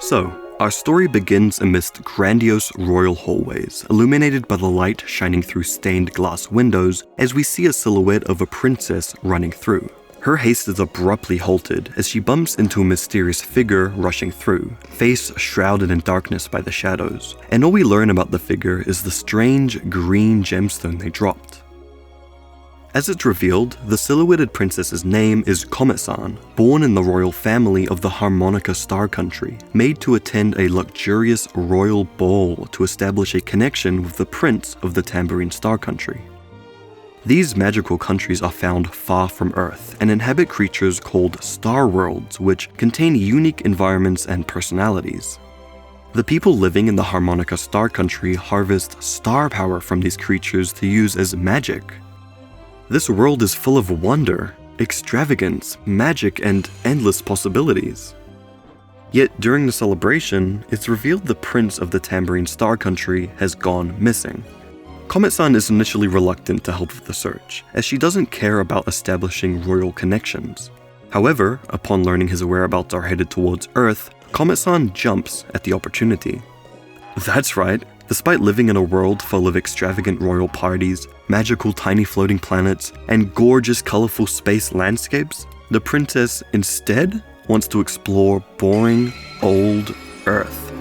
So, our story begins amidst grandiose royal hallways, illuminated by the light shining through stained glass windows as we see a silhouette of a princess running through. Her haste is abruptly halted as she bumps into a mysterious figure rushing through, face shrouded in darkness by the shadows, and all we learn about the figure is the strange green gemstone they dropped. As it's revealed, the silhouetted princess's name is Comet-san, born in the royal family of the Harmonica Star Country, made to attend a luxurious royal ball to establish a connection with the prince of the Tambourine Star Country. These magical countries are found far from Earth and inhabit creatures called star worlds, which contain unique environments and personalities. The people living in the Harmonica Star Country harvest star power from these creatures to use as magic. This world is full of wonder, extravagance, magic, and endless possibilities. Yet during the celebration, it's revealed the prince of the Tambourine Star Country has gone missing. Comet-san is initially reluctant to help with the search, as she doesn't care about establishing royal connections. However, upon learning his whereabouts are headed towards Earth, Comet-san jumps at the opportunity. That's right. Despite living in a world full of extravagant royal parties, magical tiny floating planets, and gorgeous colorful space landscapes, the princess instead wants to explore boring, old Earth.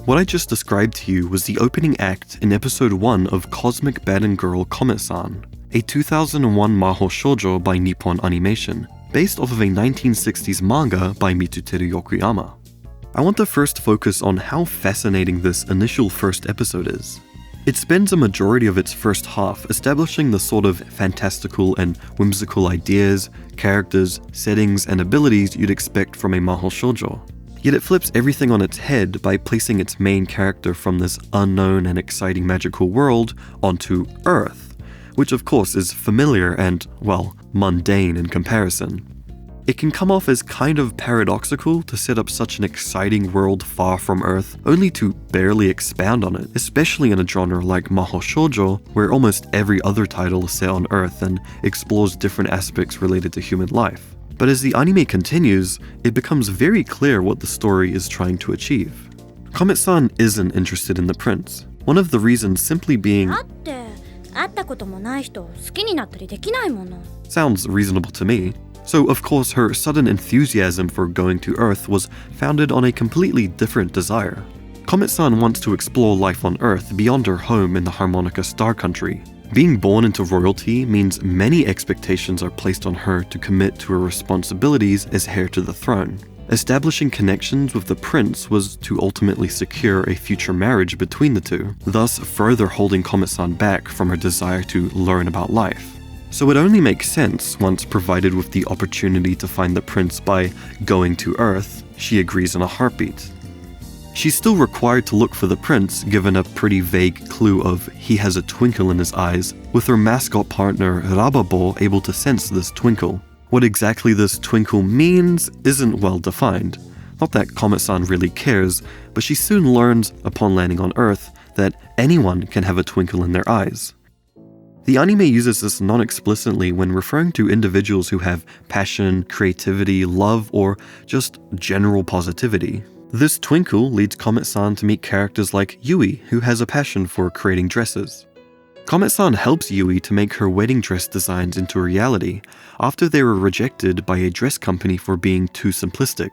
What I just described to you was the opening act in episode 1 of Cosmic Baton Girl Comet-san, a 2001 Mahou Shoujo by Nippon Animation, based off of a 1960s manga by Mitsuteru Yokoyama. I want to first focus on how fascinating this initial first episode is. It spends a majority of its first half establishing the sort of fantastical and whimsical ideas, characters, settings, and abilities you'd expect from a Mahou Shoujo. Yet it flips everything on its head by placing its main character from this unknown and exciting magical world onto Earth, which of course is familiar and, well, mundane in comparison. It can come off as kind of paradoxical to set up such an exciting world far from Earth, only to barely expound on it, especially in a genre like Mahou Shoujo, where almost every other title is set on Earth and explores different aspects related to human life. But as the anime continues, it becomes very clear what the story is trying to achieve. Comet-san isn't interested in the prince, one of the reasons simply being sounds reasonable to me. So of course her sudden enthusiasm for going to Earth was founded on a completely different desire. Comet-san wants to explore life on Earth beyond her home in the Harmonica Star Country. Being born into royalty means many expectations are placed on her to commit to her responsibilities as heir to the throne. Establishing connections with the prince was to ultimately secure a future marriage between the two, thus further holding Comet-san back from her desire to learn about life. So it only makes sense, once provided with the opportunity to find the prince by going to Earth, she agrees in a heartbeat. She's still required to look for the prince, given a pretty vague clue of he has a twinkle in his eyes, with her mascot partner Rababo able to sense this twinkle. What exactly this twinkle means isn't well defined. Not that Comet-san really cares, but she soon learns, upon landing on Earth, that anyone can have a twinkle in their eyes. The anime uses this non-explicitly when referring to individuals who have passion, creativity, love, or just general positivity. This twinkle leads Comet-san to meet characters like Yui, who has a passion for creating dresses. Comet-san helps Yui to make her wedding dress designs into reality after they were rejected by a dress company for being too simplistic.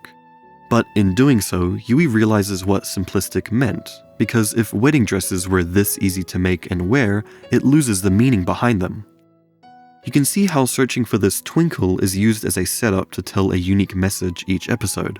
But in doing so, Yui realizes what simplistic meant, because if wedding dresses were this easy to make and wear, it loses the meaning behind them. You can see how searching for this twinkle is used as a setup to tell a unique message each episode.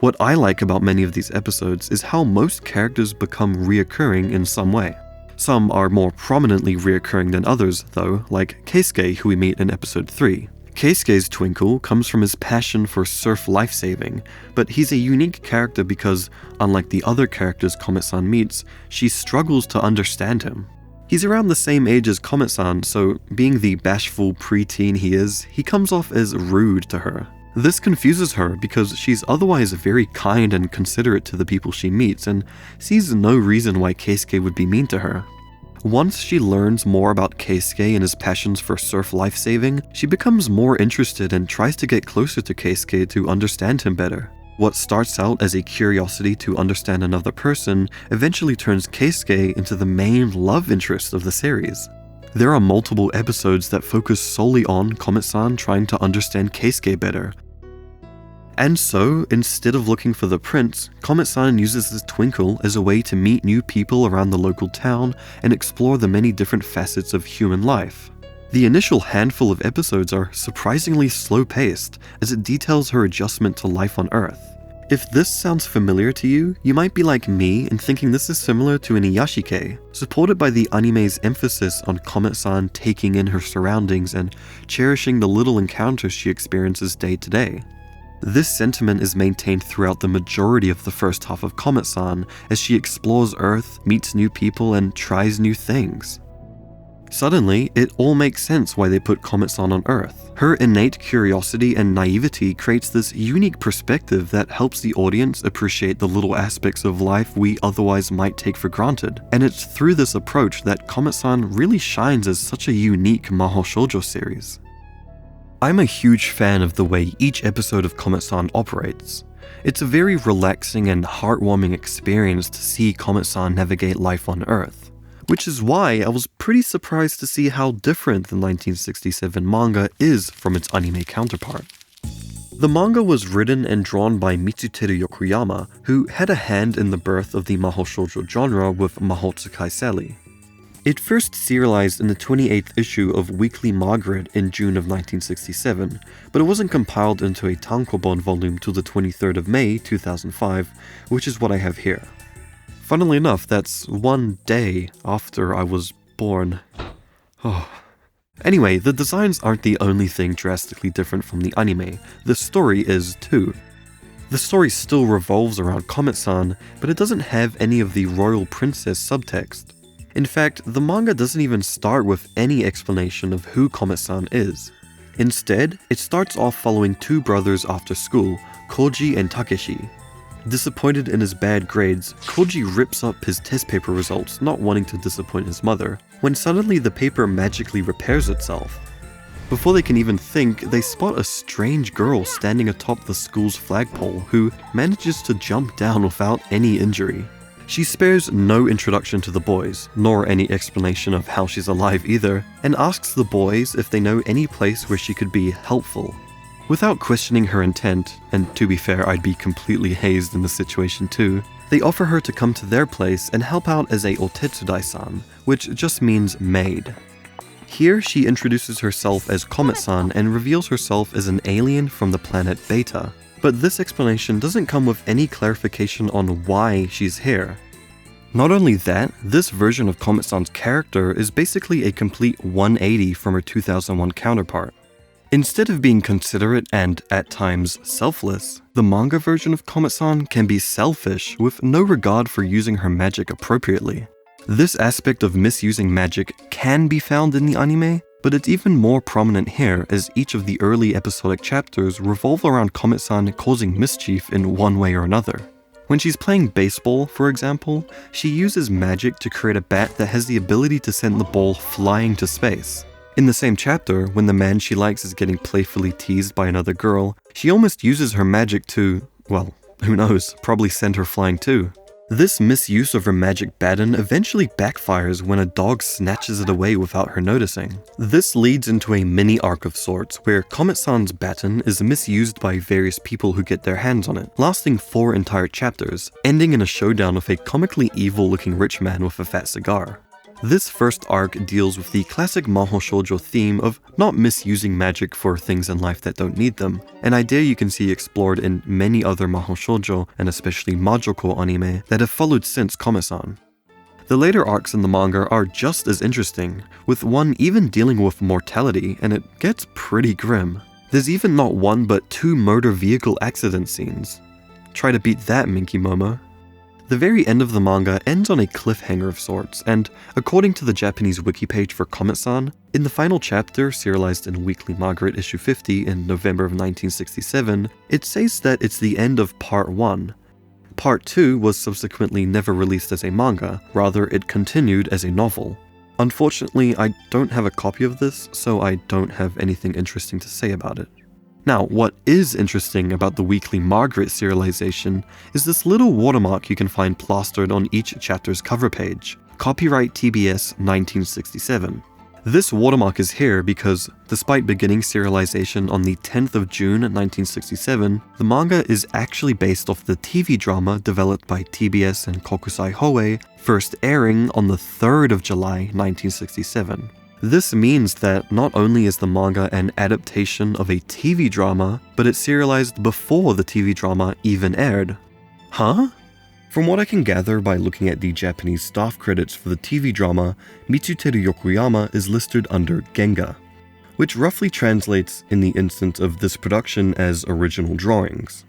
What I like about many of these episodes is how most characters become reoccurring in some way. Some are more prominently reoccurring than others, though, like Keisuke, who we meet in episode 3. Keisuke's twinkle comes from his passion for surf lifesaving, but he's a unique character because, unlike the other characters Comet-san meets, she struggles to understand him. He's around the same age as Comet-san, so being the bashful preteen he is, he comes off as rude to her. This confuses her because she's otherwise very kind and considerate to the people she meets and sees no reason why Keisuke would be mean to her. Once she learns more about Keisuke and his passions for surf life-saving, she becomes more interested and tries to get closer to Keisuke to understand him better. What starts out as a curiosity to understand another person eventually turns Keisuke into the main love interest of the series. There are multiple episodes that focus solely on Comet-san trying to understand Keisuke better. And so, instead of looking for the prince, Comet-san uses this twinkle as a way to meet new people around the local town and explore the many different facets of human life. The initial handful of episodes are surprisingly slow-paced, as it details her adjustment to life on Earth. If this sounds familiar to you, you might be like me in thinking this is similar to an Iyashike, supported by the anime's emphasis on Comet-san taking in her surroundings and cherishing the little encounters she experiences day to day. This sentiment is maintained throughout the majority of the first half of Comet-san as she explores Earth, meets new people, and tries new things. Suddenly, it all makes sense why they put Comet-san on Earth. Her innate curiosity and naivety creates this unique perspective that helps the audience appreciate the little aspects of life we otherwise might take for granted. And it's through this approach that Comet-san really shines as such a unique Mahou Shoujo series. I'm a huge fan of the way each episode of Comet-san operates. It's a very relaxing and heartwarming experience to see Comet-san navigate life on Earth, which is why I was pretty surprised to see how different the 1967 manga is from its anime counterpart. The manga was written and drawn by Mitsuteru Yokoyama, who had a hand in the birth of the Mahou Shoujo genre with Mahou Tsukai Sally. It first serialized in the 28th issue of Weekly Margaret in June of 1967, but it wasn't compiled into a tankobon volume till the 23rd of May 2005, which is what I have here. Funnily enough, that's one day after I was born. Anyway, the designs aren't the only thing drastically different from the anime, the story is too. The story still revolves around Comet-san, but it doesn't have any of the royal princess subtext. In fact, the manga doesn't even start with any explanation of who Comet-san is. Instead, it starts off following two brothers after school, Koji and Takeshi. Disappointed in his bad grades, Koji rips up his test paper results, not wanting to disappoint his mother, when suddenly the paper magically repairs itself. Before they can even think, they spot a strange girl standing atop the school's flagpole who manages to jump down without any injury. She spares no introduction to the boys, nor any explanation of how she's alive either, and asks the boys if they know any place where she could be helpful. Without questioning her intent, and to be fair, I'd be completely hazed in the situation too, they offer her to come to their place and help out as a otetsudai-san, which just means maid. Here, she introduces herself as Comet-san and reveals herself as an alien from the planet Beta. But this explanation doesn't come with any clarification on why she's here. Not only that, this version of Comet-san's character is basically a complete 180 from her 2001 counterpart. Instead of being considerate and, at times, selfless, the manga version of Comet-san can be selfish with no regard for using her magic appropriately. This aspect of misusing magic can be found in the anime, but it's even more prominent here as each of the early episodic chapters revolve around Comet-san causing mischief in one way or another. When she's playing baseball, for example, she uses magic to create a bat that has the ability to send the ball flying to space. In the same chapter, when the man she likes is getting playfully teased by another girl, she almost uses her magic to, well, who knows, probably send her flying too. This misuse of her magic baton eventually backfires when a dog snatches it away without her noticing. This leads into a mini arc of sorts, where Comet-san's baton is misused by various people who get their hands on it, lasting 4 entire chapters, ending in a showdown with a comically evil-looking rich man with a fat cigar. This first arc deals with the classic Mahou Shoujo theme of not misusing magic for things in life that don't need them, an idea you can see explored in many other Mahou Shoujo and especially Majoko anime that have followed since Comet-san. The later arcs in the manga are just as interesting, with one even dealing with mortality, and it gets pretty grim. There's even not one but 2 motor vehicle accident scenes. Try to beat that, Minky Momo. The very end of the manga ends on a cliffhanger of sorts, and according to the Japanese wiki page for Comet-san, in the final chapter, serialized in Weekly Margaret issue 50 in November of 1967, it says that it's the end of Part 1. Part 2 was subsequently never released as a manga, rather it continued as a novel. Unfortunately, I don't have a copy of this, so I don't have anything interesting to say about it. Now, what is interesting about the Weekly Margaret serialization is this little watermark you can find plastered on each chapter's cover page, copyright TBS 1967. This watermark is here because, despite beginning serialization on the 10th of June 1967, the manga is actually based off the TV drama developed by TBS and Kokusai Hoei, first airing on the 3rd of July 1967. This means that not only is the manga an adaptation of a TV drama, but it's serialized before the TV drama even aired. Huh? From what I can gather by looking at the Japanese staff credits for the TV drama, Mitsuteru Yokoyama is listed under Genga, which roughly translates in the instance of this production as original drawings.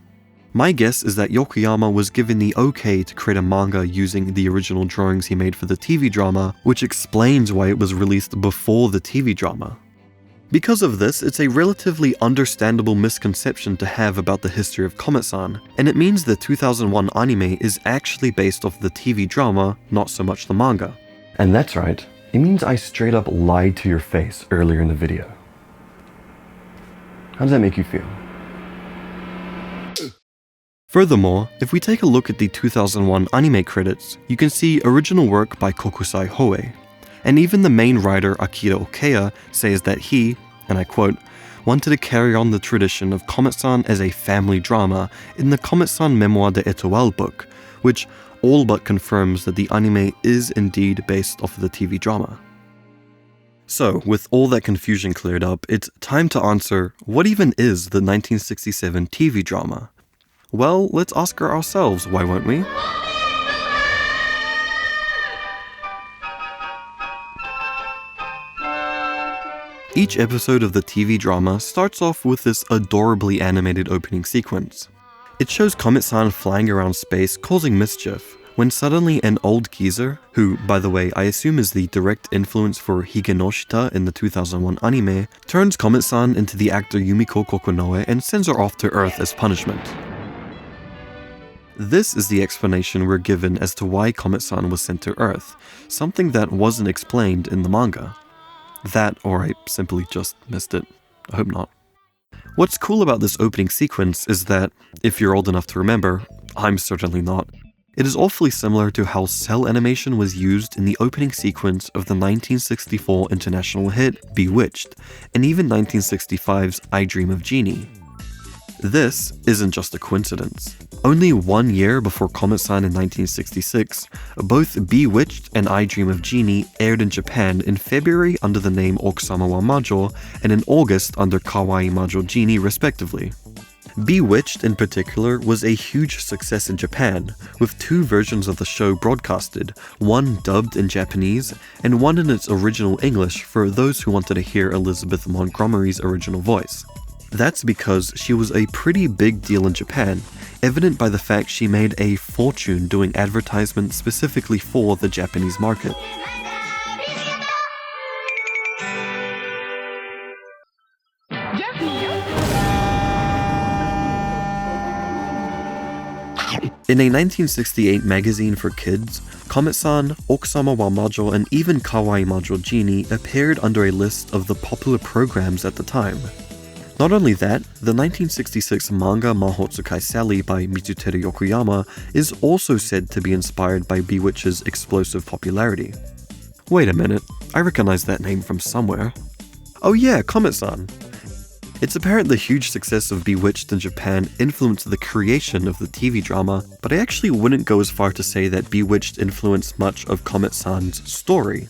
My guess is that Yokoyama was given the okay to create a manga using the original drawings he made for the TV drama, which explains why it was released before the TV drama. Because of this, it's a relatively understandable misconception to have about the history of Comet-san, and it means the 2001 anime is actually based off the TV drama, not so much the manga. And that's right, it means I straight up lied to your face earlier in the video. How does that make you feel? Furthermore, if we take a look at the 2001 anime credits, you can see original work by Kokusai Hoei, and even the main writer Akira Okeya says that he, and I quote, wanted to carry on the tradition of Comet-san as a family drama in the Comet-san Memoir de Etoile book, which all but confirms that the anime is indeed based off of the TV drama. So, with all that confusion cleared up, it's time to answer, what even is the 1967 TV drama? Well, let's ask her ourselves, why won't we? Each episode of the TV drama starts off with this adorably animated opening sequence. It shows Comet-san flying around space causing mischief, when suddenly an old geezer, who, by the way, I assume is the direct influence for Higenoshita in the 2001 anime, turns Comet-san into the actor Yumiko Kokonoe and sends her off to Earth as punishment. This is the explanation we're given as to why Comet-san was sent to Earth, something that wasn't explained in the manga. That, or I simply just missed it. I hope not. What's cool about this opening sequence is that, if you're old enough to remember, I'm certainly not, it is awfully similar to how cell animation was used in the opening sequence of the 1964 international hit Bewitched, and even 1965's I Dream of Jeannie. This isn't just a coincidence. Only 1 year before Comet-san in 1966, both Bewitched and I Dream of Jeannie aired in Japan in February under the name Okusama wa Majo and in August under Kawaii Majo Jeannie respectively. Bewitched in particular was a huge success in Japan, with 2 versions of the show broadcasted, one dubbed in Japanese and one in its original English for those who wanted to hear Elizabeth Montgomery's original voice. That's because she was a pretty big deal in Japan, evident by the fact she made a fortune doing advertisements specifically for the Japanese market. In a 1968 magazine for kids, Comet-san, Okusama wa Majo, and even Kawaii Majo Jeannie appeared under a list of the popular programs at the time. Not only that, the 1966 manga Mahotsukai Sally by Mitsuteru Yokoyama is also said to be inspired by Bewitch's explosive popularity. Wait a minute, I recognize that name from somewhere. Oh yeah, Comet-san! It's apparent the huge success of Bewitched in Japan influenced the creation of the TV drama, but I actually wouldn't go as far to say that Bewitched influenced much of Comet-san's story.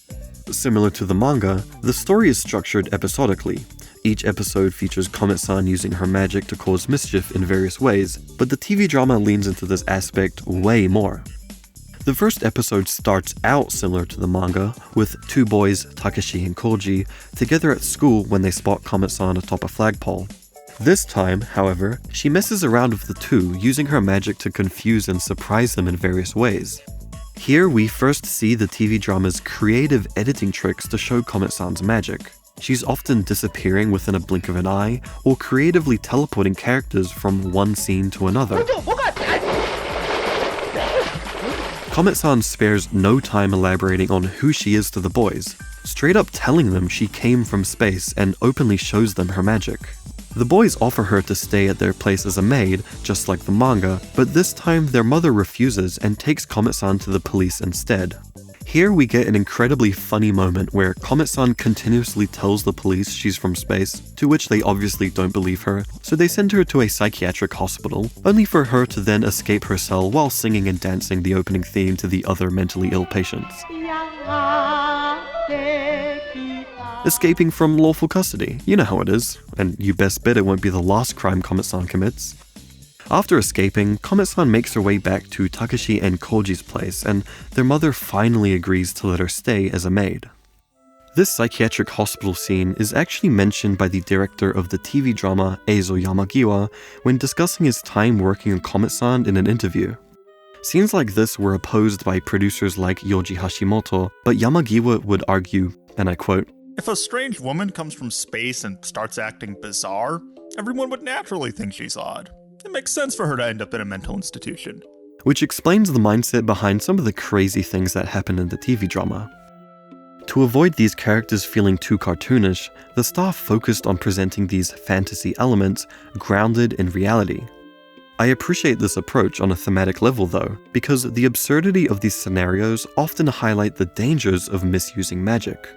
Similar to the manga, the story is structured episodically. Each episode features Comet-san using her magic to cause mischief in various ways, but the TV drama leans into this aspect way more. The first episode starts out similar to the manga, with 2 boys, Takeshi and Koji, together at school when they spot Comet-san atop a flagpole. This time, however, she messes around with the two, using her magic to confuse and surprise them in various ways. Here we first see the TV drama's creative editing tricks to show Comet-san's magic. She's often disappearing within a blink of an eye, or creatively teleporting characters from one scene to another. Comet-san spares no time elaborating on who she is to the boys, straight up telling them she came from space and openly shows them her magic. The boys offer her to stay at their place as a maid, just like the manga, but this time their mother refuses and takes Comet-san to the police instead. Here we get an incredibly funny moment where Comet-san continuously tells the police she's from space, to which they obviously don't believe her, so they send her to a psychiatric hospital, only for her to then escape her cell while singing and dancing the opening theme to the other mentally ill patients. Escaping from lawful custody, you know how it is, and you best bet it won't be the last crime Comet-san commits. After escaping, Comet-san makes her way back to Takeshi and Koji's place, and their mother finally agrees to let her stay as a maid. This psychiatric hospital scene is actually mentioned by the director of the TV drama Eizo Yamagiwa when discussing his time working on Comet-san in an interview. Scenes like this were opposed by producers like Yoji Hashimoto, but Yamagiwa would argue, and I quote, "If a strange woman comes from space and starts acting bizarre, everyone would naturally think she's odd. It makes sense for her to end up in a mental institution." Which explains the mindset behind some of the crazy things that happen in the TV drama. To avoid these characters feeling too cartoonish, the staff focused on presenting these fantasy elements grounded in reality. I appreciate this approach on a thematic level though, because the absurdity of these scenarios often highlight the dangers of misusing magic.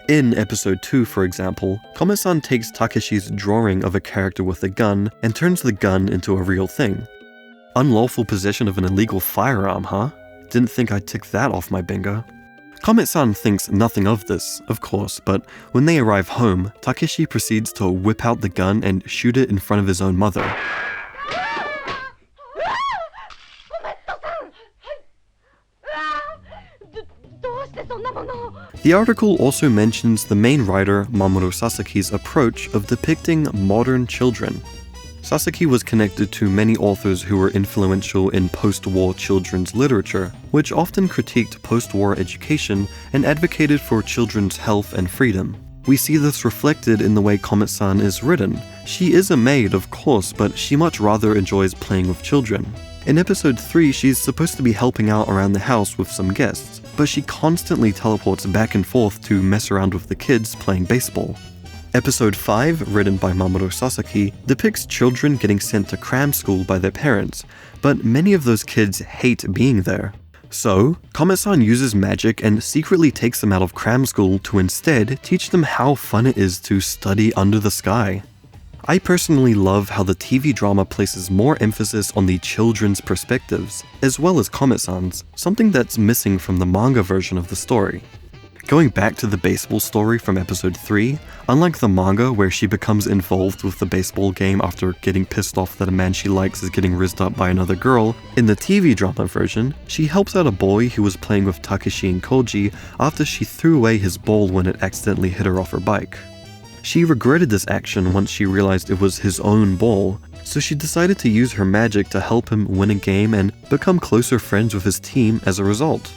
In episode 2, for example, Comet-san takes Takeshi's drawing of a character with a gun and turns the gun into a real thing. Unlawful possession of an illegal firearm, huh? Didn't think I'd tick that off my bingo. Comet-san thinks nothing of this, of course, but when they arrive home, Takeshi proceeds to whip out the gun and shoot it in front of his own mother. The article also mentions the main writer Mamoru Sasaki's approach of depicting modern children. Sasaki was connected to many authors who were influential in post-war children's literature, which often critiqued post-war education and advocated for children's health and freedom. We see this reflected in the way Comet-san is written. She is a maid, of course, but she much rather enjoys playing with children. In episode 3, she's supposed to be helping out around the house with some guests, but she constantly teleports back and forth to mess around with the kids playing baseball. Episode 5, written by Mamoru Sasaki, depicts children getting sent to cram school by their parents, but many of those kids hate being there. So, Comet-san uses magic and secretly takes them out of cram school to instead teach them how fun it is to study under the sky. I personally love how the TV drama places more emphasis on the children's perspectives, as well as Comet-san's, something that's missing from the manga version of the story. Going back to the baseball story from episode 3, unlike the manga where she becomes involved with the baseball game after getting pissed off that a man she likes is getting rizzed up by another girl, in the TV drama version, she helps out a boy who was playing with Takeshi and Koji after she threw away his ball when it accidentally hit her off her bike. She regretted this action once she realized it was his own ball, so she decided to use her magic to help him win a game and become closer friends with his team as a result.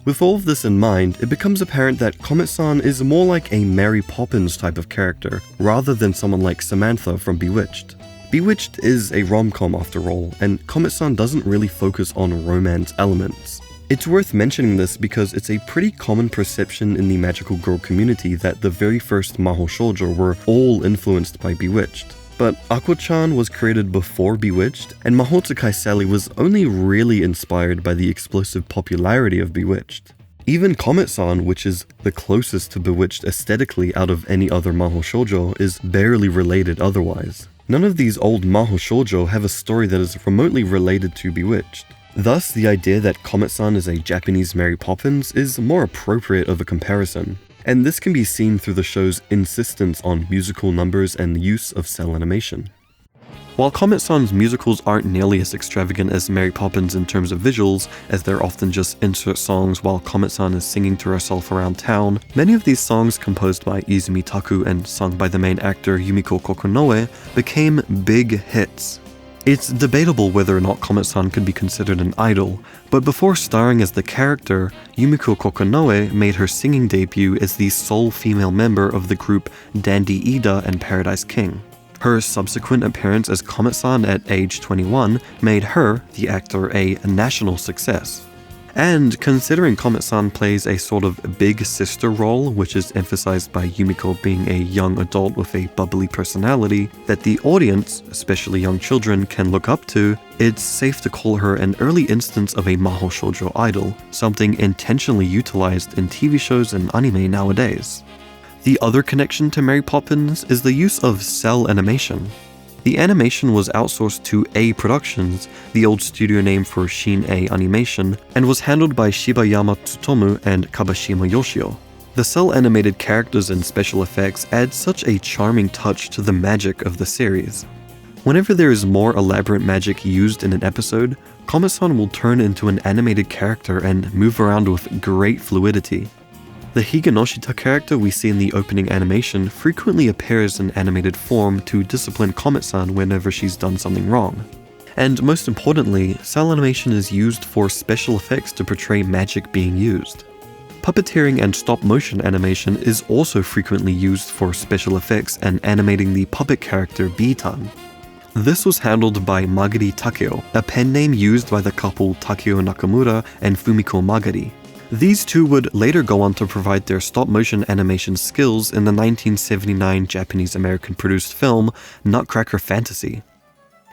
With all of this in mind, it becomes apparent that Comet-san is more like a Mary Poppins type of character, rather than someone like Samantha from Bewitched. Bewitched is a rom-com after all, and Comet-san doesn't really focus on romance elements. It's worth mentioning this because it's a pretty common perception in the magical girl community that the very first Mahou Shoujo were all influenced by Bewitched. But Aqua-chan was created before Bewitched, and Mahotsukai Sally was only really inspired by the explosive popularity of Bewitched. Even Comet-san, which is the closest to Bewitched aesthetically out of any other Mahou Shoujo, is barely related otherwise. None of these old Mahou Shoujo have a story that is remotely related to Bewitched. Thus, the idea that Comet-san is a Japanese Mary Poppins is more appropriate of a comparison, and this can be seen through the show's insistence on musical numbers and use of cell animation. While Comet-san's musicals aren't nearly as extravagant as Mary Poppins in terms of visuals, as they're often just insert songs while Comet-san is singing to herself around town, many of these songs composed by Izumi Taku and sung by the main actor Yumiko Kokonoe became big hits. It's debatable whether or not Comet-san could be considered an idol, but before starring as the character, Yumiko Kokonoe made her singing debut as the sole female member of the group Dandy Ida and Paradise King. Her subsequent appearance as Comet-san at age 21 made her, the actor, a national success. And considering Comet-san plays a sort of big sister role, which is emphasized by Yumiko being a young adult with a bubbly personality that the audience, especially young children, can look up to, it's safe to call her an early instance of a Mahou Shoujo idol, something intentionally utilized in TV shows and anime nowadays. The other connection to Mary Poppins is the use of cell animation. The animation was outsourced to A Productions, the old studio name for Shin-A Animation, and was handled by Shibayama Tsutomu and Kabashima Yoshio. The cell-animated characters and special effects add such a charming touch to the magic of the series. Whenever there is more elaborate magic used in an episode, Comet-san will turn into an animated character and move around with great fluidity. The Higanoshita character we see in the opening animation frequently appears in animated form to discipline Comet-san whenever she's done something wrong. And most importantly, cell animation is used for special effects to portray magic being used. Puppeteering and stop-motion animation is also frequently used for special effects and animating the puppet character Bitan. This was handled by Magari Takeo, a pen name used by the couple Takeo Nakamura and Fumiko Magari. These two would later go on to provide their stop-motion animation skills in the 1979 Japanese-American produced film Nutcracker Fantasy.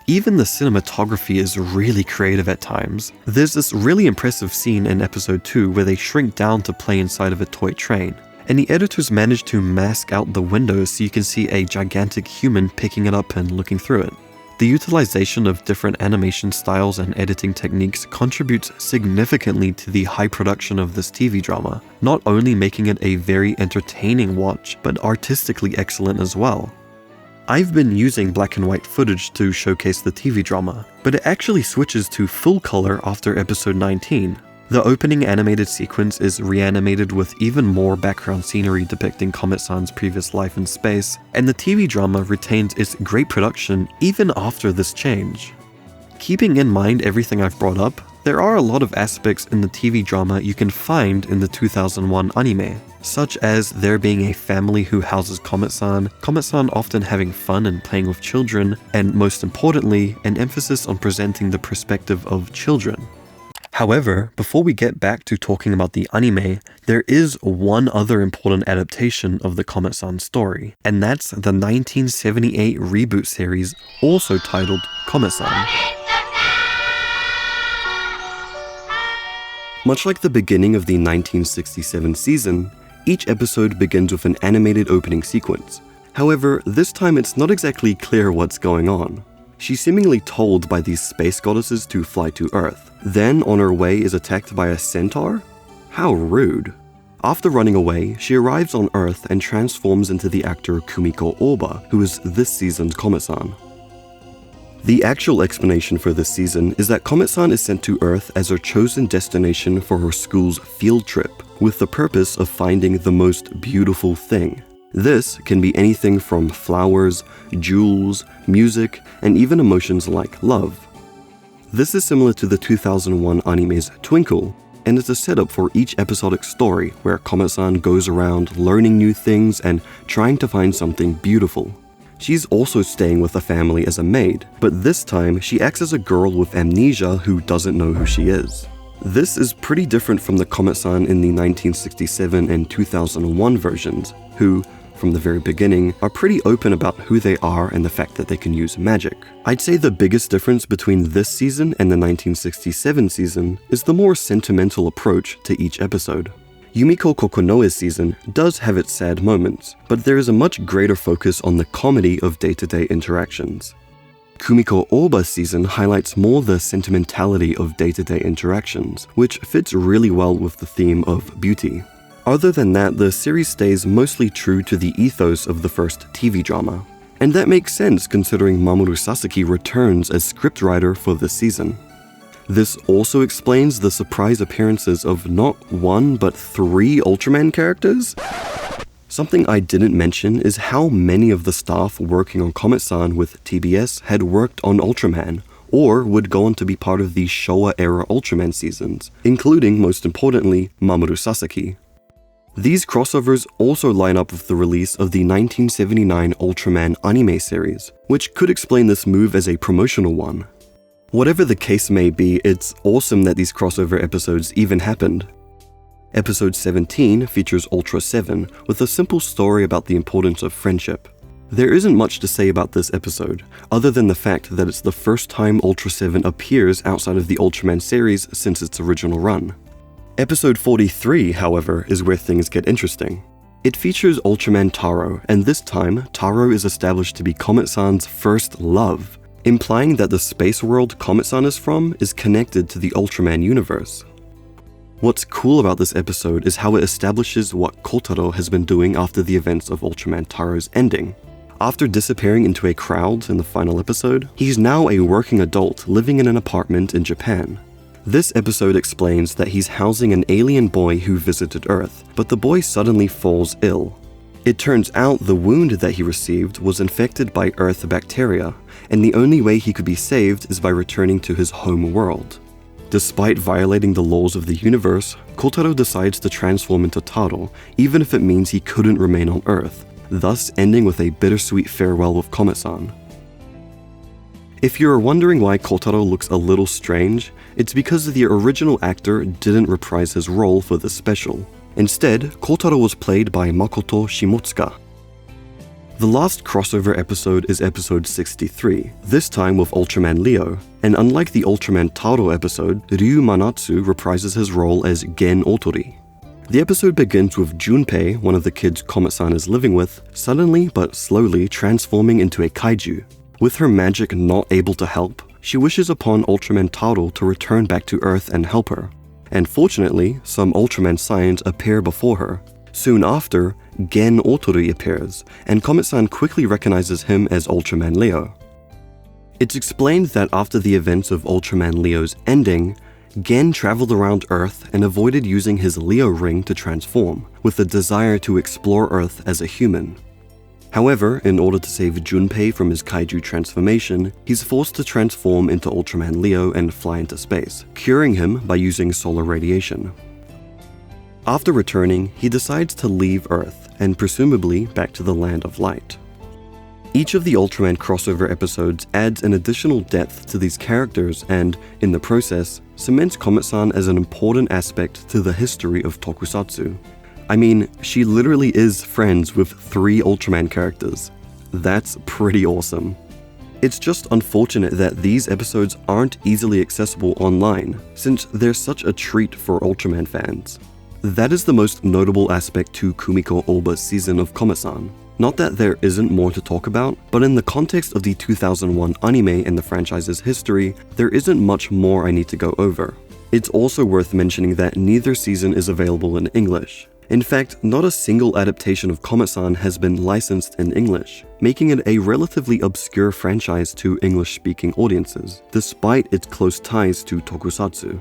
Even the cinematography is really creative at times. There's this really impressive scene in episode 2 where they shrink down to play inside of a toy train, and the editors managed to mask out the windows so you can see a gigantic human picking it up and looking through it. The utilization of different animation styles and editing techniques contributes significantly to the high production of this TV drama, not only making it a very entertaining watch, but artistically excellent as well. I've been using black and white footage to showcase the TV drama, but it actually switches to full color after episode 19. The opening animated sequence is reanimated with even more background scenery depicting Comet-san's previous life in space, and the TV drama retains its great production even after this change. Keeping in mind everything I've brought up, there are a lot of aspects in the TV drama you can find in the 2001 anime, such as there being a family who houses Comet-san, Comet-san often having fun and playing with children, and most importantly, an emphasis on presenting the perspective of children. However, before we get back to talking about the anime, there is one other important adaptation of the Comet-san story, and that's the 1978 reboot series, also titled Comet-san. Much like the beginning of the 1967 season, each episode begins with an animated opening sequence. However, this time it's not exactly clear what's going on. She's seemingly told by these space goddesses to fly to Earth, then on her way is attacked by a centaur? How rude. After running away, she arrives on Earth and transforms into the actor Kumiko Oba, who is this season's Comet-san. The actual explanation for this season is that Comet-san is sent to Earth as her chosen destination for her school's field trip, with the purpose of finding the most beautiful thing. This can be anything from flowers, jewels, music, and even emotions like love. This is similar to the 2001 anime's Twinkle, and is a setup for each episodic story where Comet-san goes around learning new things and trying to find something beautiful. She's also staying with the family as a maid, but this time she acts as a girl with amnesia who doesn't know who she is. This is pretty different from the Comet-san in the 1967 and 2001 versions, who, from the very beginning, are pretty open about who they are and the fact that they can use magic. I'd say the biggest difference between this season and the 1967 season is the more sentimental approach to each episode. Yumiko Kokonoe's season does have its sad moments, but there is a much greater focus on the comedy of day-to-day interactions. Kumiko Oba's season highlights more the sentimentality of day-to-day interactions, which fits really well with the theme of beauty. Other than that, the series stays mostly true to the ethos of the first TV drama. And that makes sense considering Mamoru Sasaki returns as scriptwriter for this season. This also explains the surprise appearances of not one but 3 Ultraman characters. Something I didn't mention is how many of the staff working on Comet-san with TBS had worked on Ultraman, or would go on to be part of the Showa-era Ultraman seasons, including, most importantly, Mamoru Sasaki. These crossovers also line up with the release of the 1979 Ultraman anime series, which could explain this move as a promotional one. Whatever the case may be, it's awesome that these crossover episodes even happened. Episode 17 features Ultra 7 with a simple story about the importance of friendship. There isn't much to say about this episode, other than the fact that it's the first time Ultra 7 appears outside of the Ultraman series since its original run. Episode 43, however, is where things get interesting. It features Ultraman Taro, and this time, Taro is established to be Comet-san's first love, implying that the space world Comet-san is from is connected to the Ultraman universe. What's cool about this episode is how it establishes what Kotaro has been doing after the events of Ultraman Taro's ending. After disappearing into a crowd in the final episode, he's now a working adult living in an apartment in Japan. This episode explains that he's housing an alien boy who visited Earth, but the boy suddenly falls ill. It turns out the wound that he received was infected by Earth bacteria, and the only way he could be saved is by returning to his home world. Despite violating the laws of the universe, Kotaro decides to transform into Taro, even if it means he couldn't remain on Earth, thus ending with a bittersweet farewell with Comet-san. If you're wondering why Kotaro looks a little strange, it's because the original actor didn't reprise his role for this special. Instead, Kotaro was played by Makoto Shimotsuka. The last crossover episode is episode 63, this time with Ultraman Leo, and unlike the Ultraman Taro episode, Ryu Manatsu reprises his role as Gen Otori. The episode begins with Junpei, one of the kids Comet-san is living with, suddenly but slowly transforming into a kaiju. With her magic not able to help, she wishes upon Ultraman Taro to return back to Earth and help her. And fortunately, some Ultraman Saiyans appear before her. Soon after, Gen Otori appears, and Comet-san quickly recognizes him as Ultraman Leo. It's explained that after the events of Ultraman Leo's ending, Gen traveled around Earth and avoided using his Leo ring to transform, with a desire to explore Earth as a human. However, in order to save Junpei from his kaiju transformation, he's forced to transform into Ultraman Leo and fly into space, curing him by using solar radiation. After returning, he decides to leave Earth, and presumably back to the Land of Light. Each of the Ultraman crossover episodes adds an additional depth to these characters and, in the process, cements Comet-san as an important aspect to the history of tokusatsu. I mean, she literally is friends with 3 Ultraman characters. That's pretty awesome. It's just unfortunate that these episodes aren't easily accessible online, since they're such a treat for Ultraman fans. That is the most notable aspect to Kumiko Oba's season of Comet-san. Not that there isn't more to talk about, but in the context of the 2001 anime and the franchise's history, there isn't much more I need to go over. It's also worth mentioning that neither season is available in English. In fact, not a single adaptation of Comet-san has been licensed in English, making it a relatively obscure franchise to English-speaking audiences, despite its close ties to tokusatsu.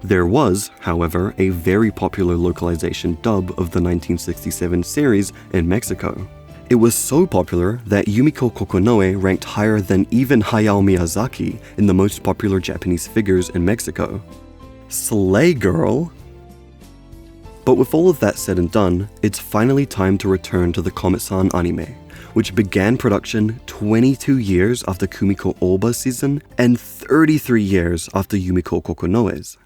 There was, however, a very popular localization dub of the 1967 series in Mexico. It was so popular that Yumiko Kokonoe ranked higher than even Hayao Miyazaki in the most popular Japanese figures in Mexico. Slay, girl! But with all of that said and done, it's finally time to return to the Comet-san anime, which began production 22 years after Kumiko Oba's season and 33 years after Yumiko Kokonoe's.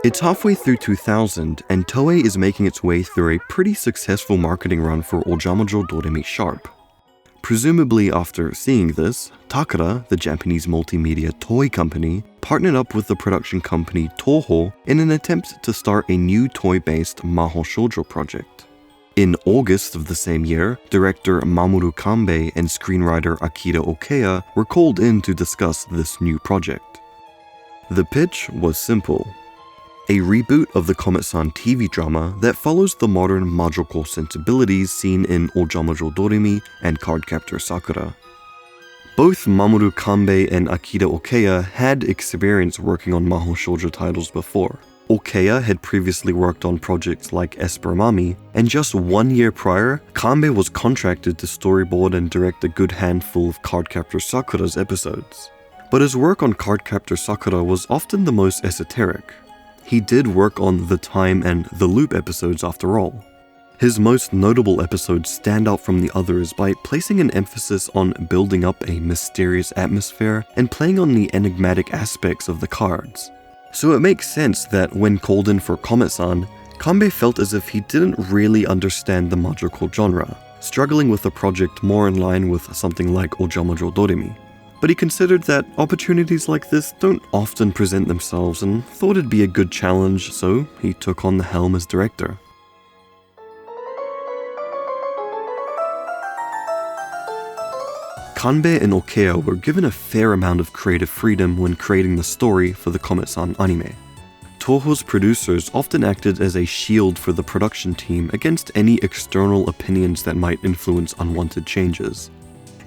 It's halfway through 2000, and Toei is making its way through a pretty successful marketing run for Ojamajo Doremi Sharp. Presumably after seeing this, Takara, the Japanese multimedia toy company, partnered up with the production company Toho in an attempt to start a new toy-based Mahou Shoujo project. In August of the same year, director Mamoru Kanbei and screenwriter Akira Okeya were called in to discuss this new project. The pitch was simple. A reboot of the Comet-san TV drama that follows the modern magical sensibilities seen in Ojamajo Doremi and Cardcaptor Sakura. Both Mamoru Kanbei and Akira Okeya had experience working on Mahou Shoujo titles before. Okeya had previously worked on projects like Esper Mami, and just 1 year prior, Kanbei was contracted to storyboard and direct a good handful of Cardcaptor Sakura's episodes. But his work on Cardcaptor Sakura was often the most esoteric. He did work on the Time and the Loop episodes after all. His most notable episodes stand out from the others by placing an emphasis on building up a mysterious atmosphere and playing on the enigmatic aspects of the cards. So it makes sense that when called in for Comet-san, Kanbei felt as if he didn't really understand the magical genre, struggling with a project more in line with something like Ojamajo Doremi. But he considered that opportunities like this don't often present themselves and thought it'd be a good challenge, so he took on the helm as director. Kanbei and Okeya were given a fair amount of creative freedom when creating the story for the Comet-san anime. Toho's producers often acted as a shield for the production team against any external opinions that might influence unwanted changes.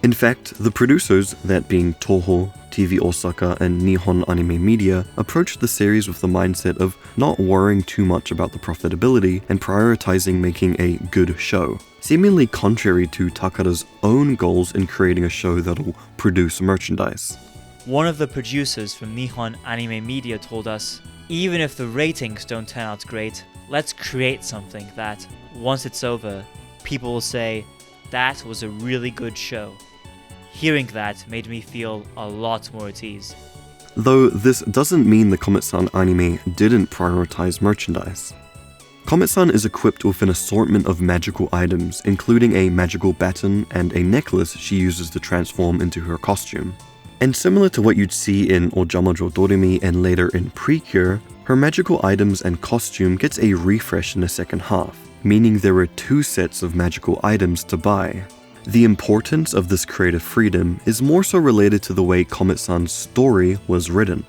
In fact, the producers, that being Toho, TV Osaka, and Nihon Anime Media, approached the series with the mindset of not worrying too much about the profitability and prioritizing making a good show, seemingly contrary to Takara's own goals in creating a show that'll produce merchandise. One of the producers from Nihon Anime Media told us, even if the ratings don't turn out great, let's create something that, once it's over, people will say, that was a really good show. Hearing that made me feel a lot more at ease. Though this doesn't mean the Comet-san anime didn't prioritize merchandise. Comet-san is equipped with an assortment of magical items, including a magical baton and a necklace she uses to transform into her costume. And similar to what you'd see in Ojamajo Doremi and later in Precure, her magical items and costume gets a refresh in the second half, meaning there are 2 sets of magical items to buy. The importance of this creative freedom is more so related to the way Comet-san's story was written.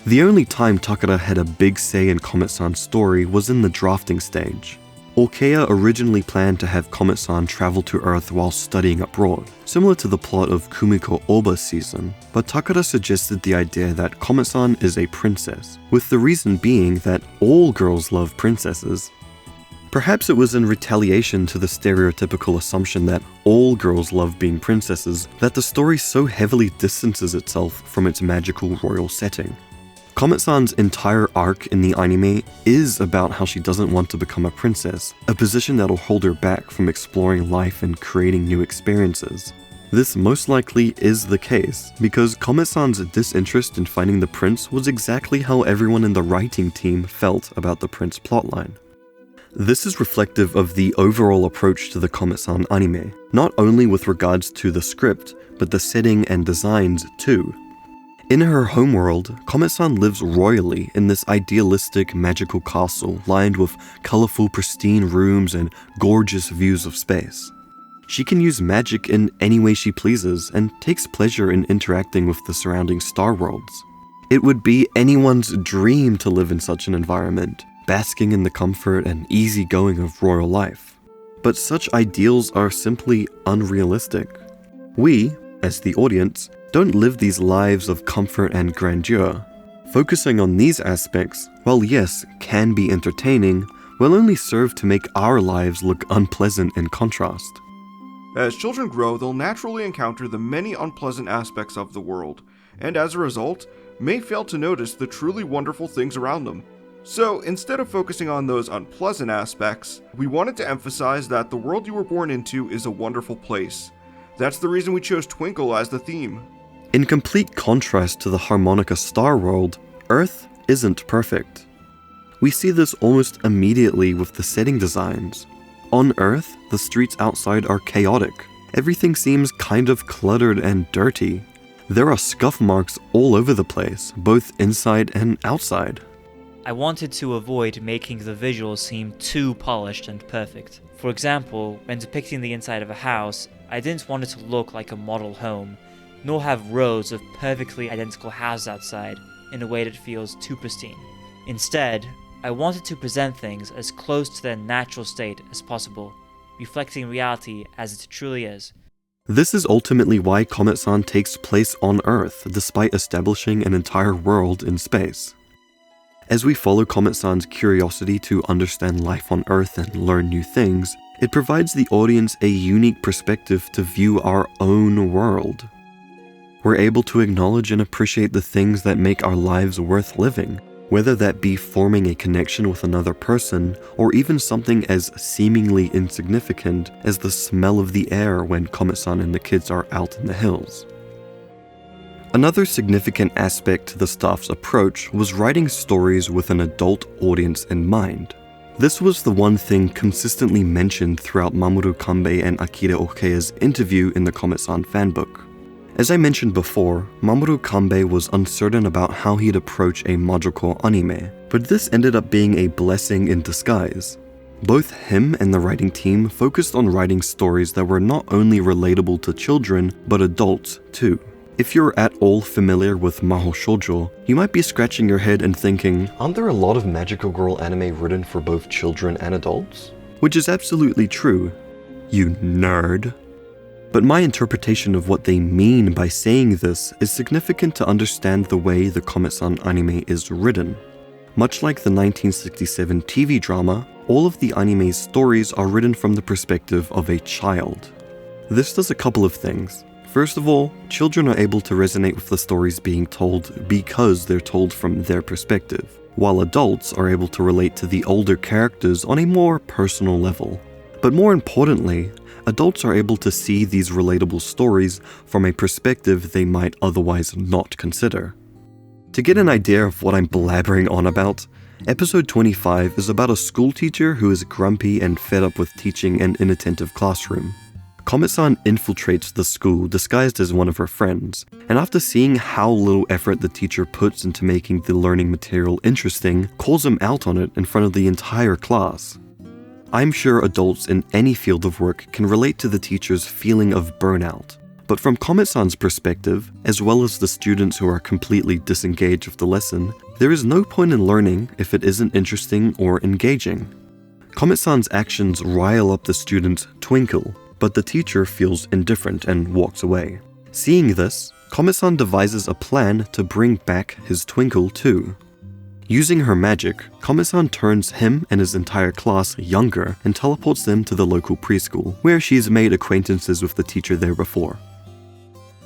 The only time Takara had a big say in Comet-san's story was in the drafting stage. Okeya originally planned to have Comet-san travel to Earth while studying abroad, similar to the plot of Kumiko Oba's season, but Takara suggested the idea that Comet-san is a princess, with the reason being that all girls love princesses. Perhaps it was in retaliation to the stereotypical assumption that all girls love being princesses that the story so heavily distances itself from its magical royal setting. Comet-san's entire arc in the anime is about how she doesn't want to become a princess, a position that'll hold her back from exploring life and creating new experiences. This most likely is the case, because Comet-san's disinterest in finding the prince was exactly how everyone in the writing team felt about the prince plotline. This is reflective of the overall approach to the Comet-san anime, not only with regards to the script, but the setting and designs too. In her homeworld, Comet-san lives royally in this idealistic magical castle lined with colorful pristine rooms and gorgeous views of space. She can use magic in any way she pleases and takes pleasure in interacting with the surrounding star worlds. It would be anyone's dream to live in such an environment, basking in the comfort and easygoing of royal life. But such ideals are simply unrealistic. We, as the audience, don't live these lives of comfort and grandeur. Focusing on these aspects, while yes, can be entertaining, will only serve to make our lives look unpleasant in contrast. As children grow, they'll naturally encounter the many unpleasant aspects of the world, and as a result, may fail to notice the truly wonderful things around them. So, instead of focusing on those unpleasant aspects, we wanted to emphasize that the world you were born into is a wonderful place. That's the reason we chose Twinkle as the theme. In complete contrast to the Harmonica Star World, Earth isn't perfect. We see this almost immediately with the setting designs. On Earth, the streets outside are chaotic. Everything seems kind of cluttered and dirty. There are scuff marks all over the place, both inside and outside. I wanted to avoid making the visuals seem too polished and perfect. For example, when depicting the inside of a house, I didn't want it to look like a model home, nor have rows of perfectly identical houses outside in a way that feels too pristine. Instead, I wanted to present things as close to their natural state as possible, reflecting reality as it truly is. This is ultimately why Comet-san takes place on Earth, despite establishing an entire world in space. As we follow Comet-san's curiosity to understand life on Earth and learn new things, it provides the audience a unique perspective to view our own world. We're able to acknowledge and appreciate the things that make our lives worth living, whether that be forming a connection with another person, or even something as seemingly insignificant as the smell of the air when Comet-san and the kids are out in the hills. Another significant aspect to the staff's approach was writing stories with an adult audience in mind. This was the one thing consistently mentioned throughout Mamoru Kanbei and Akira Okeya's interview in the Comet-san fanbook. As I mentioned before, Mamoru Kanbei was uncertain about how he'd approach a Majoko anime, but this ended up being a blessing in disguise. Both him and the writing team focused on writing stories that were not only relatable to children, but adults too. If you're at all familiar with Mahou Shoujo, you might be scratching your head and thinking, aren't there a lot of magical girl anime written for both children and adults? Which is absolutely true, you nerd. But my interpretation of what they mean by saying this is significant to understand the way the Comet-san anime is written. Much like the 1967 TV drama, all of the anime's stories are written from the perspective of a child. This does a couple of things. First of all, children are able to resonate with the stories being told because they're told from their perspective, while adults are able to relate to the older characters on a more personal level. But more importantly, adults are able to see these relatable stories from a perspective they might otherwise not consider. To get an idea of what I'm blabbering on about, episode 25 is about a school teacher who is grumpy and fed up with teaching an inattentive classroom. Comet-san infiltrates the school disguised as one of her friends, and after seeing how little effort the teacher puts into making the learning material interesting, calls him out on it in front of the entire class. I'm sure adults in any field of work can relate to the teacher's feeling of burnout, but from Comet-san's perspective, as well as the students who are completely disengaged with the lesson, there is no point in learning if it isn't interesting or engaging. Comet-san's actions rile up the student's twinkle, but the teacher feels indifferent and walks away. Seeing this, Comet-san devises a plan to bring back his twinkle too. Using her magic, Comet-san turns him and his entire class younger and teleports them to the local preschool, where she's made acquaintances with the teacher there before.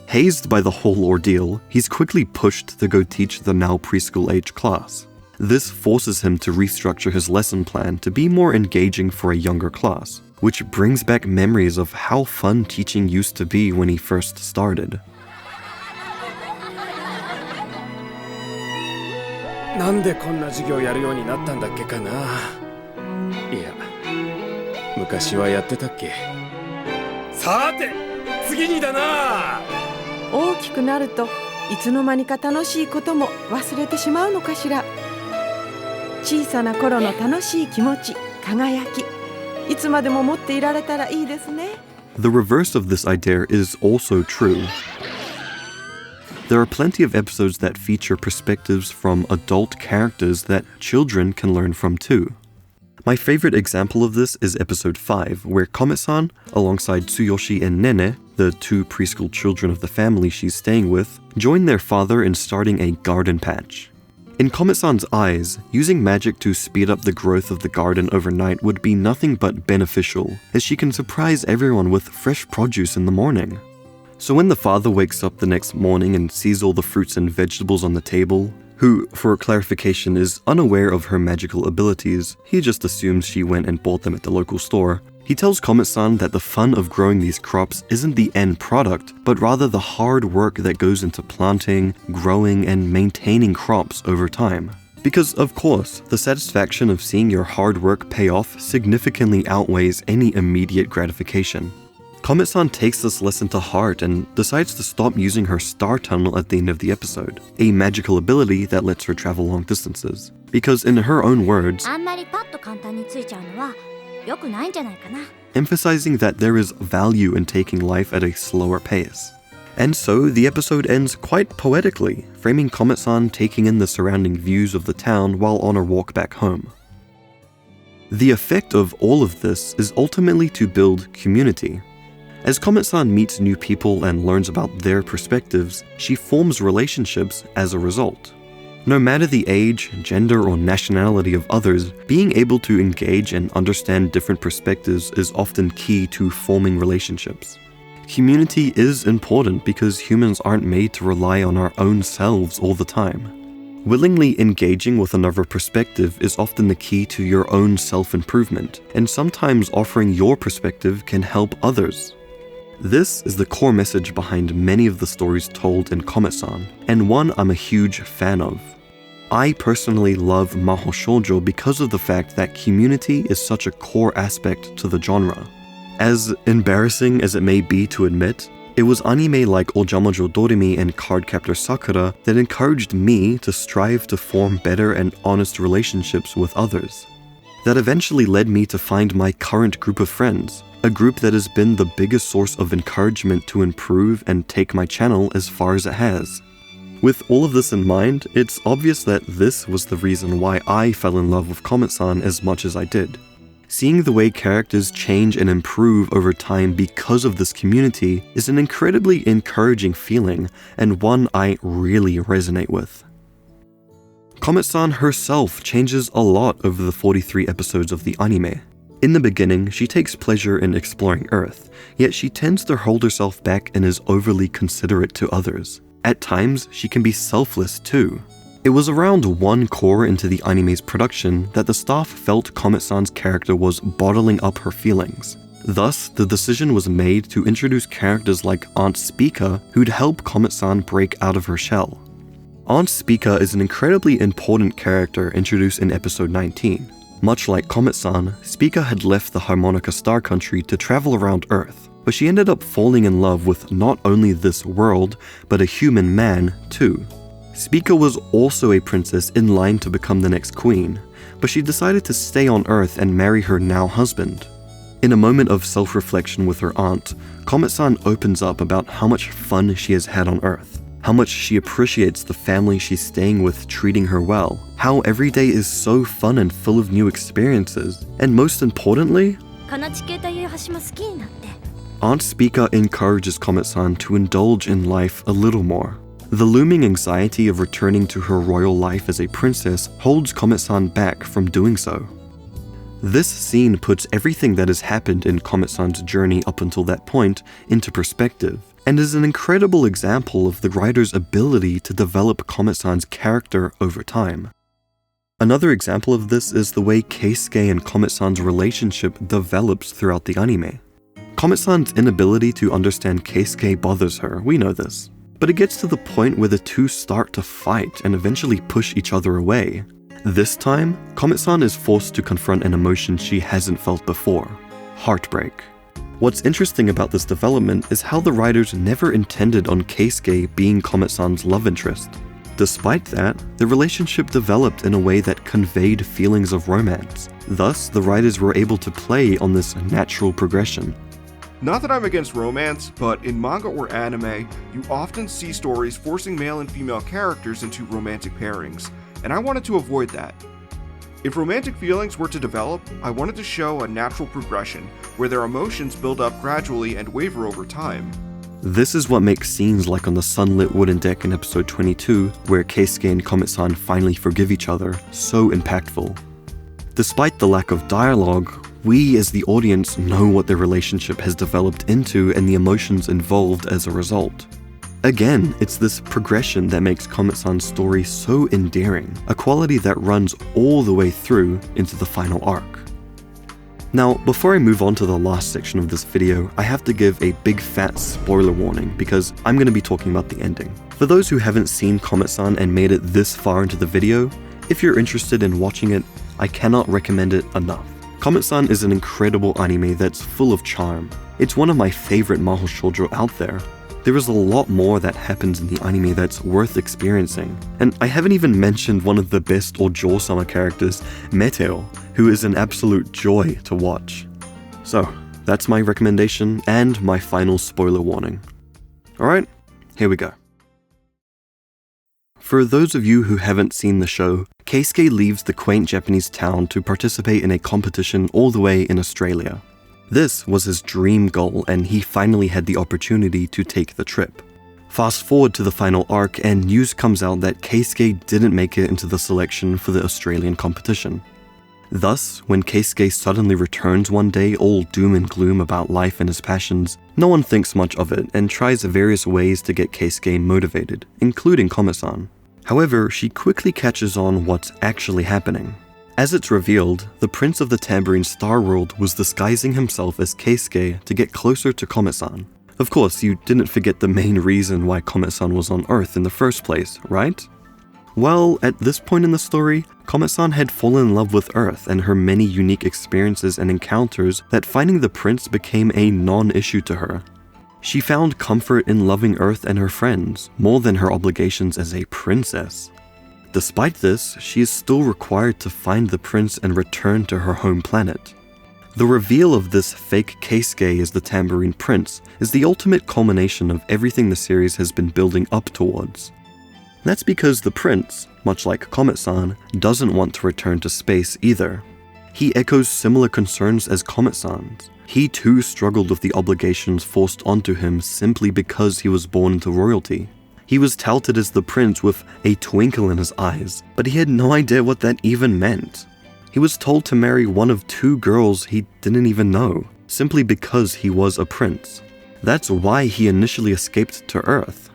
Hazed by the whole ordeal, he's quickly pushed to go teach the now preschool-age class. This forces him to restructure his lesson plan to be more engaging for a younger class, which brings back memories of how fun teaching used to be when he first started. なんでこんな授業やるようになったんだっけかな。いや、昔はやってたっけ。さて、次にだな。大きくなるといつの間にか楽しいことも忘れてしまうのかしら。小さな頃の楽しい気持ち、輝き、いつまでも持っていられたらいいですね。The reverse of this idea is also true. There are plenty of episodes that feature perspectives from adult characters that children can learn from too. My favorite example of this is episode 5, where Comet-san, alongside Tsuyoshi and Nene, the two preschool children of the family she's staying with, join their father in starting a garden patch. In Comet-san's eyes, using magic to speed up the growth of the garden overnight would be nothing but beneficial, as she can surprise everyone with fresh produce in the morning. So when the father wakes up the next morning and sees all the fruits and vegetables on the table, who, for clarification, is unaware of her magical abilities, he just assumes she went and bought them at the local store, he tells Comet-san that the fun of growing these crops isn't the end product, but rather the hard work that goes into planting, growing, and maintaining crops over time. Because, of course, the satisfaction of seeing your hard work pay off significantly outweighs any immediate gratification. Komet-san takes this lesson to heart and decides to stop using her star tunnel at the end of the episode, a magical ability that lets her travel long distances. Because in her own words, emphasizing that there is value in taking life at a slower pace. And so the episode ends quite poetically, framing Komet-san taking in the surrounding views of the town while on her walk back home. The effect of all of this is ultimately to build community. As Komet-san meets new people and learns about their perspectives, she forms relationships as a result. No matter the age, gender, or nationality of others, being able to engage and understand different perspectives is often key to forming relationships. Community is important because humans aren't made to rely on our own selves all the time. Willingly engaging with another perspective is often the key to your own self-improvement, and sometimes offering your perspective can help others. This is the core message behind many of the stories told in Comet-san, and one I'm a huge fan of. I personally love Mahou Shoujo because of the fact that community is such a core aspect to the genre. As embarrassing as it may be to admit, it was anime like Ojamajo Doremi and Cardcaptor Sakura that encouraged me to strive to form better and honest relationships with others. That eventually led me to find my current group of friends, a group that has been the biggest source of encouragement to improve and take my channel as far as it has. With all of this in mind, it's obvious that this was the reason why I fell in love with Comet-san as much as I did. Seeing the way characters change and improve over time because of this community is an incredibly encouraging feeling, and one I really resonate with. Comet-san herself changes a lot over the 43 episodes of the anime. In the beginning, she takes pleasure in exploring Earth, yet she tends to hold herself back and is overly considerate to others. At times, she can be selfless too. It was around one core into the anime's production that the staff felt Comet-san's character was bottling up her feelings. Thus, the decision was made to introduce characters like Aunt Spica who'd help Comet-san break out of her shell. Aunt Spica is an incredibly important character introduced in episode 19. Much like Comet-san, Spica had left the Harmonica Star Country to travel around Earth, but she ended up falling in love with not only this world, but a human man too. Spica was also a princess in line to become the next queen, but she decided to stay on Earth and marry her now husband. In a moment of self-reflection with her aunt, Comet-san opens up about how much fun she has had on Earth, how much she appreciates the family she's staying with treating her well, how every day is so fun and full of new experiences, and most importantly, Aunt Spica encourages Comet-san to indulge in life a little more. The looming anxiety of returning to her royal life as a princess holds Comet-san back from doing so. This scene puts everything that has happened in Comet-san's journey up until that point into perspective, and is an incredible example of the writer's ability to develop Comet-san's character over time. Another example of this is the way Keisuke and Comet-san's relationship develops throughout the anime. Comet-san's inability to understand Keisuke bothers her, we know this. But it gets to the point where the two start to fight and eventually push each other away. This time, Comet-san is forced to confront an emotion she hasn't felt before: heartbreak. What's interesting about this development is how the writers never intended on Keisuke being Comet-san's love interest. Despite that, the relationship developed in a way that conveyed feelings of romance. Thus, the writers were able to play on this natural progression. Not that I'm against romance, but in manga or anime, you often see stories forcing male and female characters into romantic pairings, and I wanted to avoid that. If romantic feelings were to develop, I wanted to show a natural progression, where their emotions build up gradually and waver over time. This is what makes scenes like on the sunlit wooden deck in episode 22, where Keisuke and Comet-san finally forgive each other, so impactful. Despite the lack of dialogue, we as the audience know what their relationship has developed into and the emotions involved as a result. Again, it's this progression that makes Comet-san's story so endearing, a quality that runs all the way through into the final arc. Now, before I move on to the last section of this video, I have to give a big fat spoiler warning because I'm going to be talking about the ending. For those who haven't seen Comet-san and made it this far into the video, If you're interested in watching it, I cannot recommend it enough. Comet-san is an incredible anime that's full of charm. It's one of my favorite Mahou Shoujo out there. There is a lot more that happens in the anime that's worth experiencing. And I haven't even mentioned one of the best Ojo-sama characters, Meteo, who is an absolute joy to watch. So, that's my recommendation and my final spoiler warning. Alright, here we go. For those of you who haven't seen the show, Keisuke leaves the quaint Japanese town to participate in a competition all the way in Australia. This was his dream goal, and he finally had the opportunity to take the trip. Fast forward to the final arc, and news comes out that Keisuke didn't make it into the selection for the Australian competition. Thus, when Keisuke suddenly returns one day all doom and gloom about life and his passions, no one thinks much of it and tries various ways to get Keisuke motivated, including Komet-san. However, she quickly catches on what's actually happening. As it's revealed, the Prince of the Tambourine Star World was disguising himself as Keisuke to get closer to Komet-san. Of course, you didn't forget the main reason why Komet-san was on Earth in the first place, right? Well, at this point in the story, Komet-san had fallen in love with Earth and her many unique experiences and encounters that finding the prince became a non-issue to her. She found comfort in loving Earth and her friends, more than her obligations as a princess. Despite this, she is still required to find the prince and return to her home planet. The reveal of this fake Keisuke as the Tambourine Prince is the ultimate culmination of everything the series has been building up towards. That's because the prince, much like Komet-san, doesn't want to return to space either. He echoes similar concerns as Komet-san's. He too struggled with the obligations forced onto him simply because he was born into royalty. He was touted as the prince with a twinkle in his eyes, but he had no idea what that even meant. He was told to marry one of 2 girls he didn't even know, simply because he was a prince. That's why he initially escaped to Earth.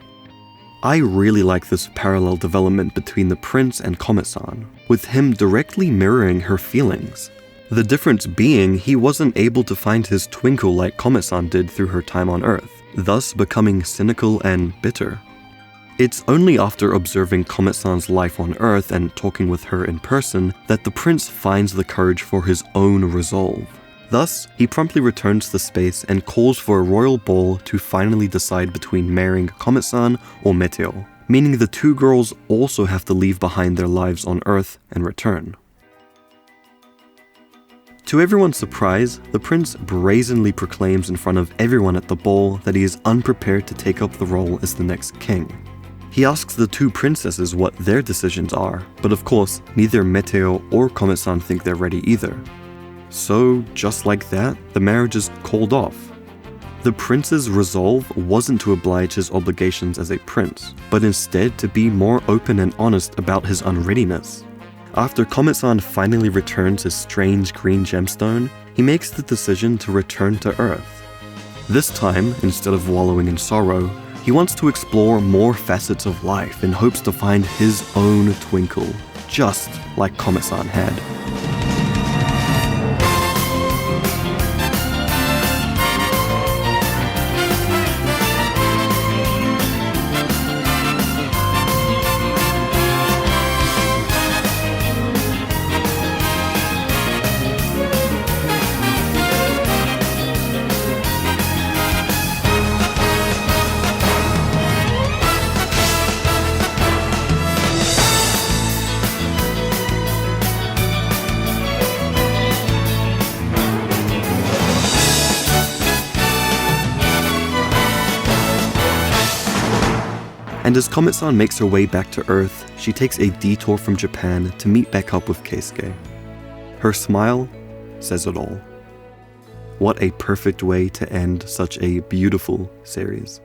I really like this parallel development between the prince and Komet-san, with him directly mirroring her feelings. The difference being he wasn't able to find his twinkle like Komet-san did through her time on Earth, thus becoming cynical and bitter. It's only after observing Komet-san's life on Earth and talking with her in person that the prince finds the courage for his own resolve. Thus, he promptly returns to space and calls for a royal ball to finally decide between marrying Komet-san or Meteo, meaning the 2 girls also have to leave behind their lives on Earth and return. To everyone's surprise, the prince brazenly proclaims in front of everyone at the ball that he is unprepared to take up the role as the next king. He asks the 2 princesses what their decisions are, but of course, neither Meteo or Komet-san think they're ready either. So, just like that, the marriage is called off. The prince's resolve wasn't to oblige his obligations as a prince, but instead to be more open and honest about his unreadiness. After Komet-san finally returns his strange green gemstone, he makes the decision to return to Earth. This time, instead of wallowing in sorrow, he wants to explore more facets of life in hopes to find his own twinkle, just like Komet-san had. And as Komet-san makes her way back to Earth, she takes a detour from Japan to meet back up with Keisuke. Her smile says it all. What a perfect way to end such a beautiful series.